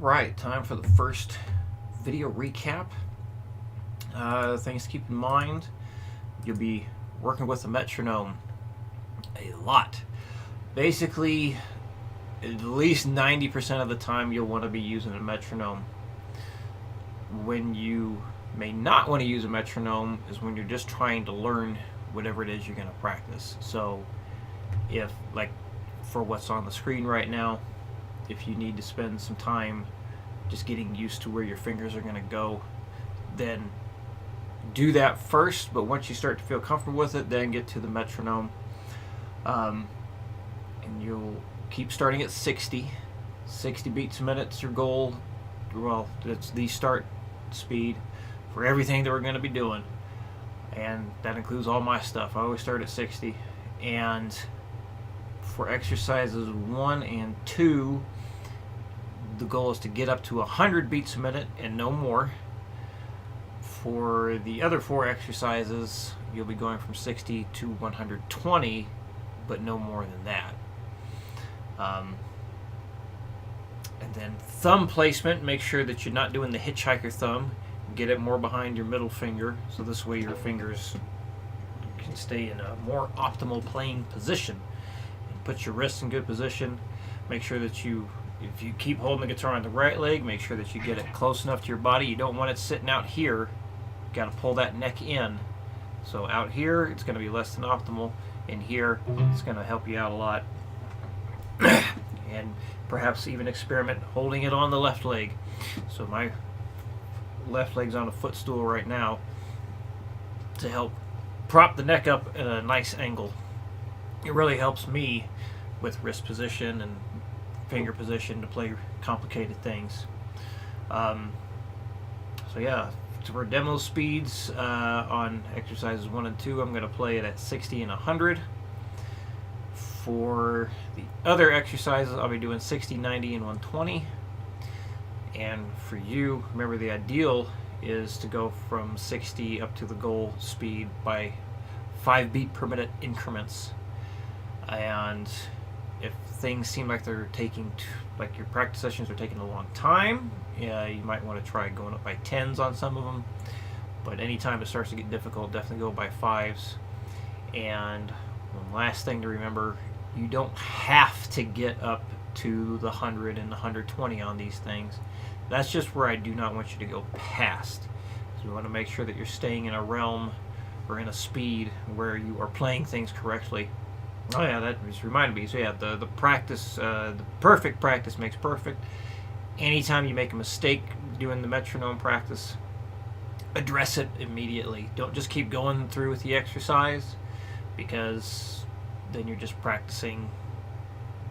Alright, time for the first video recap. Things to keep in mind, you'll be working with a metronome a lot. Basically, at least 90% of the time you'll want to be using a metronome. When you may not want to use a metronome is when you're just trying to learn whatever it is you're going to practice. So if, like for what's on the screen right now, if you need to spend some time just getting used to where your fingers are going to go, then do that first. But once you start to feel comfortable with it, then get to the metronome. And you'll keep starting at 60 beats a minute is your goal. Well, that's the start speed for everything that we're going to be doing, and that includes all my stuff. I always start at 60. And for exercises 1 and 2, the goal is to get up to 100 beats a minute and no more. For the other 4 exercises, you'll be going from 60 to 120, but no more than that. And then thumb placement, make sure that you're not doing the hitchhiker thumb. Get it more behind your middle finger, so this way your fingers can stay in a more optimal playing position. And put your wrists in good position. Make sure that if you keep holding the guitar on the right leg, make sure that you get it close enough to your body. You don't want it sitting out here. You got to pull that neck in. So out here, it's going to be less than optimal. In here, it's going to help you out a lot. And perhaps even experiment holding it on the left leg. So my left leg's on a footstool right now to help prop the neck up at a nice angle. It really helps me with wrist position and finger position to play complicated things. So yeah, for demo speeds on exercises 1 and 2, I'm going to play it at 60 and 100. For the other exercises, I'll be doing 60, 90, and 120. And for you, remember the ideal is to go from 60 up to the goal speed by 5 beat per minute increments. And if things seem like they're taking, like your practice sessions are taking a long time, you might want to try going up by 10s on some of them. But anytime it starts to get difficult, definitely go by 5s. And one last thing to remember, you don't have to get up to the 100 and the 120 on these things. That's just where I do not want you to go past. So you want to make sure that you're staying in a realm or in a speed where you are playing things correctly. Oh yeah, that just reminded me. So yeah, the practice, the perfect practice makes perfect. Anytime you make a mistake doing the metronome practice, address it immediately. Don't just keep going through with the exercise, because then you're just practicing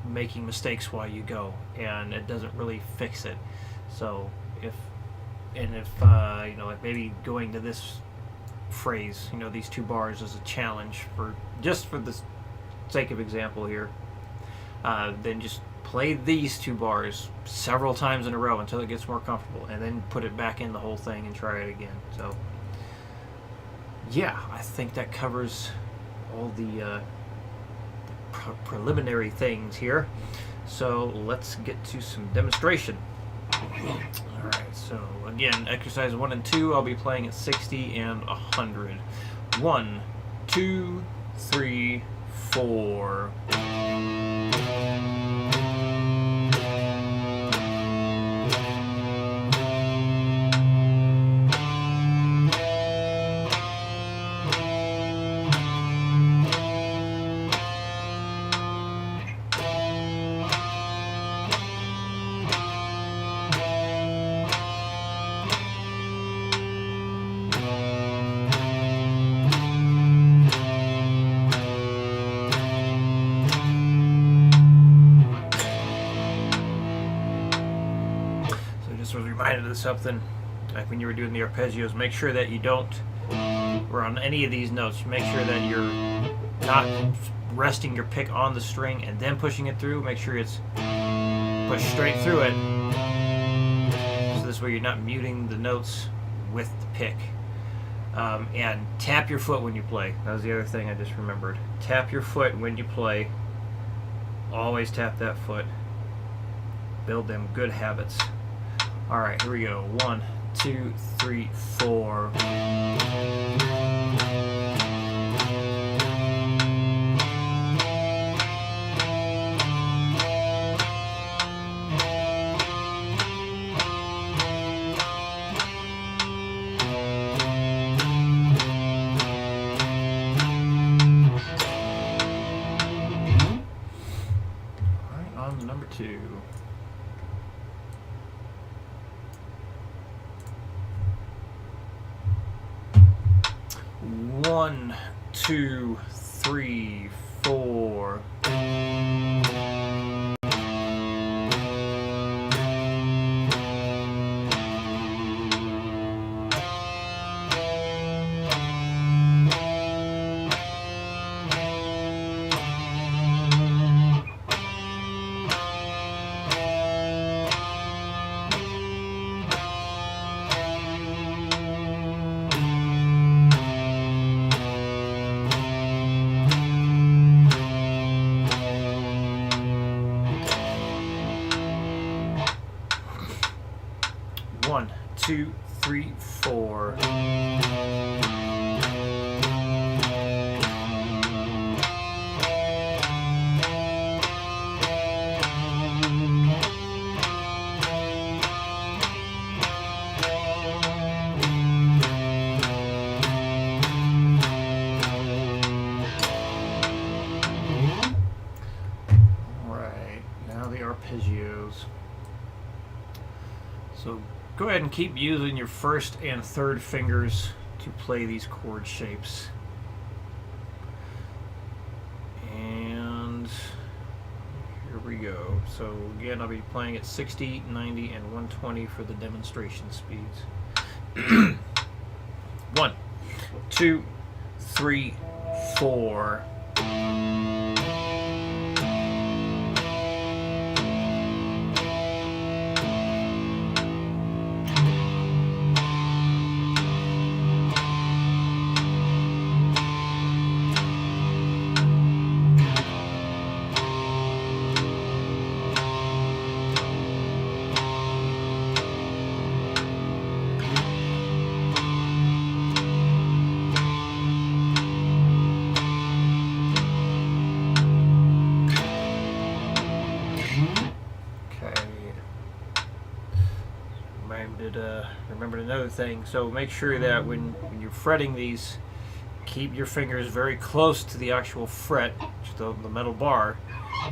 making mistakes while you go, and it doesn't really fix it. So if you know, like maybe going to this phrase, you know, these 2 bars as a challenge for the sake of example here, then just play these 2 bars several times in a row until it gets more comfortable, and then put it back in the whole thing and try it again. So yeah, I think that covers all the preliminary things here. So let's get to some demonstration. Alright, so again, exercise 1 and 2, I'll be playing at 60 and 100. 1, 2, 3, 4. Was reminded of something, like when you were doing the arpeggios, make sure that you don't, or on any of these notes, make sure that you're not resting your pick on the string and then pushing it through. Make sure it's pushed straight through it, so this way you're not muting the notes with the pick. And tap your foot when you play. That was the other thing I just remembered. Tap your foot when you play. Always tap that foot. Build them good habits. Alright, here we go. 1, 2, 3, 4. Alright, on to number 2. One, two, three, 4. One, two, three, 4. Alright, now the arpeggios. So go ahead and keep using your first and third fingers to play these chord shapes. And here we go. So again, I'll be playing at 60, 90, and 120 for the demonstration speeds. 1, 2, 3, 4. Remembered another thing. So make sure that when you're fretting these, keep your fingers very close to the actual fret, the metal bar.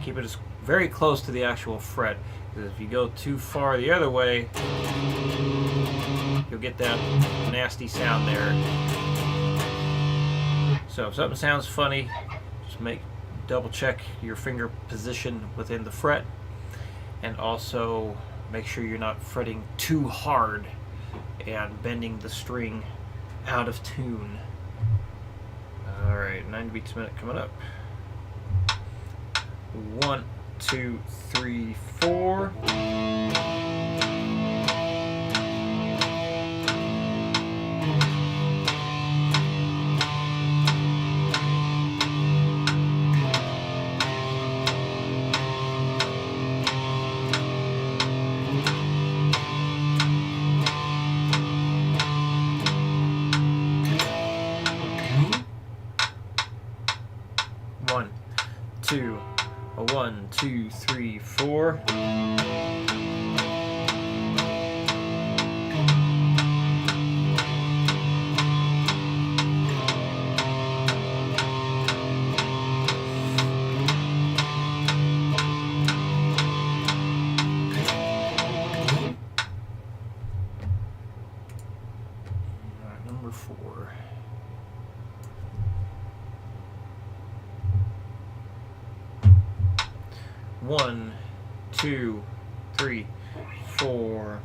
Keep it very close to the actual fret, because if you go too far the other way, you'll get that nasty sound there. So if something sounds funny, just double check your finger position within the fret, and also make sure you're not fretting too hard and bending the string out of tune. Alright, 90 beats a minute coming up. 1, 2, 3, 4. One, two, three, 4. Number 4. 1, 2, 3, 4.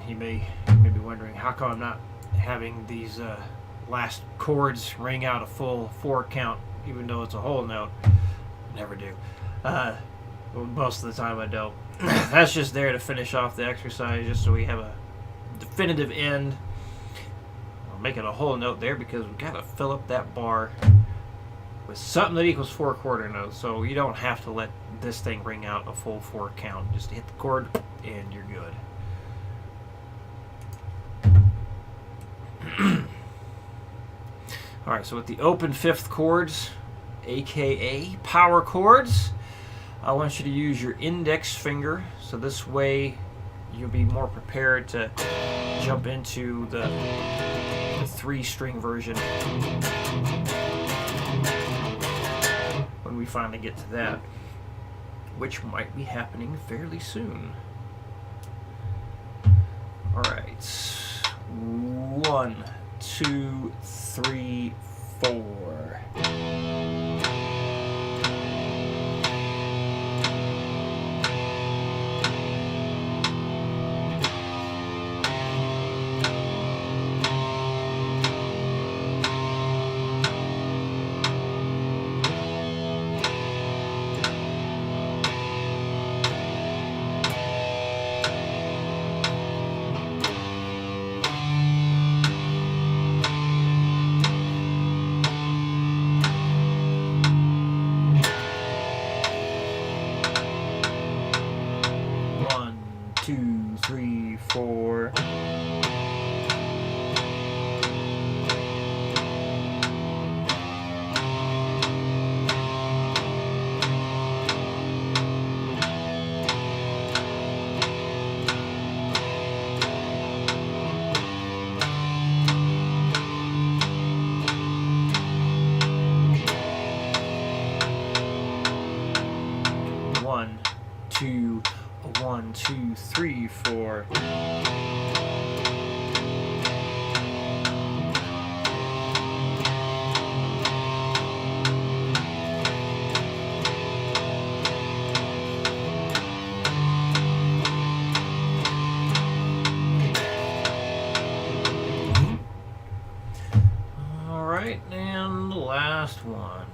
you may be wondering, how come I'm not having these last chords ring out a full 4 count, even though it's a whole note? Never do. Well, most of the time I don't. That's just there to finish off the exercise, just so we have a definitive end. I'll make it a whole note there because we've got to fill up that bar with something that equals 4 quarter notes. So you don't have to let this thing ring out a full 4 count. Just hit the chord and you're good. Alright, so with the open 5th chords, aka power chords, I want you to use your index finger, so this way you'll be more prepared to jump into the 3-string version when we finally get to that, which might be happening fairly soon. Alright, 1, 2, 3, 4. One, two, three, four. All right, and the last one.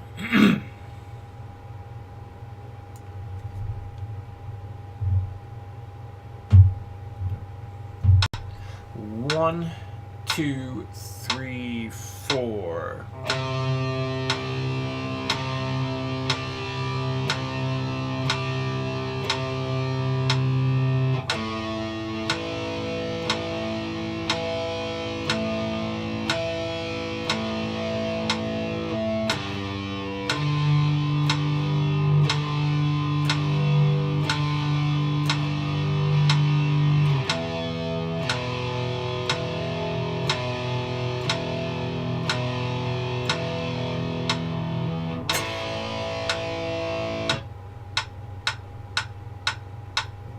1, 2, 3, 4.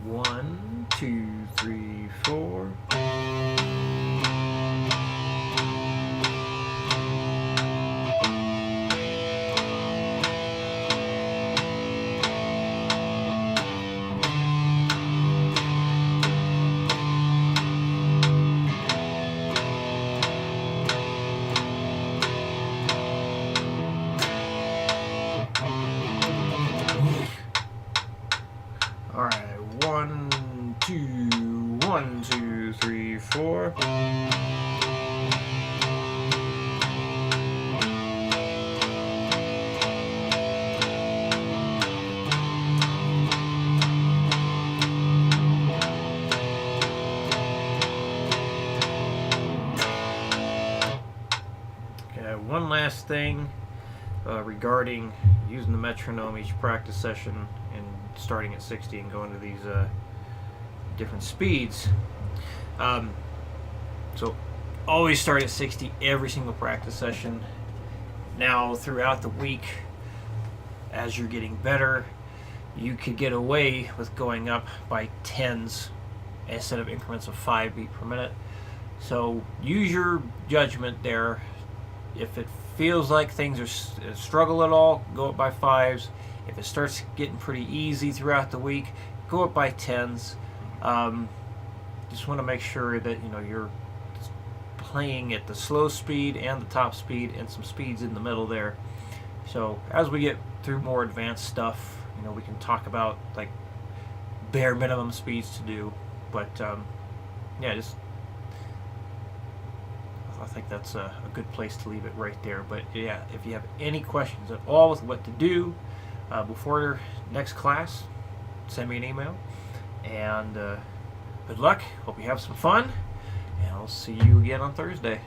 One, two, three, four. All right, 1, 2, 1, 2, 3, 4. Okay, one last thing regarding using the metronome each practice session and starting at 60 and going to these different speeds. So always start at 60 every single practice session. Now throughout the week, as you're getting better, you could get away with going up by tens instead of increments of 5 beats per minute. So use your judgment there. If it feels like things are a struggle at all, go up by 5s. If it starts getting pretty easy throughout the week, go up by 10s. just want to make sure that you're playing at the slow speed and the top speed and some speeds in the middle there. So as we get through more advanced stuff, we can talk about like bare minimum speeds to do. But yeah, just I think that's a good place to leave it right there. But yeah, if you have any questions at all with what to do before next class, send me an email. And good luck. Hope you have some fun. And I'll see you again on Thursday.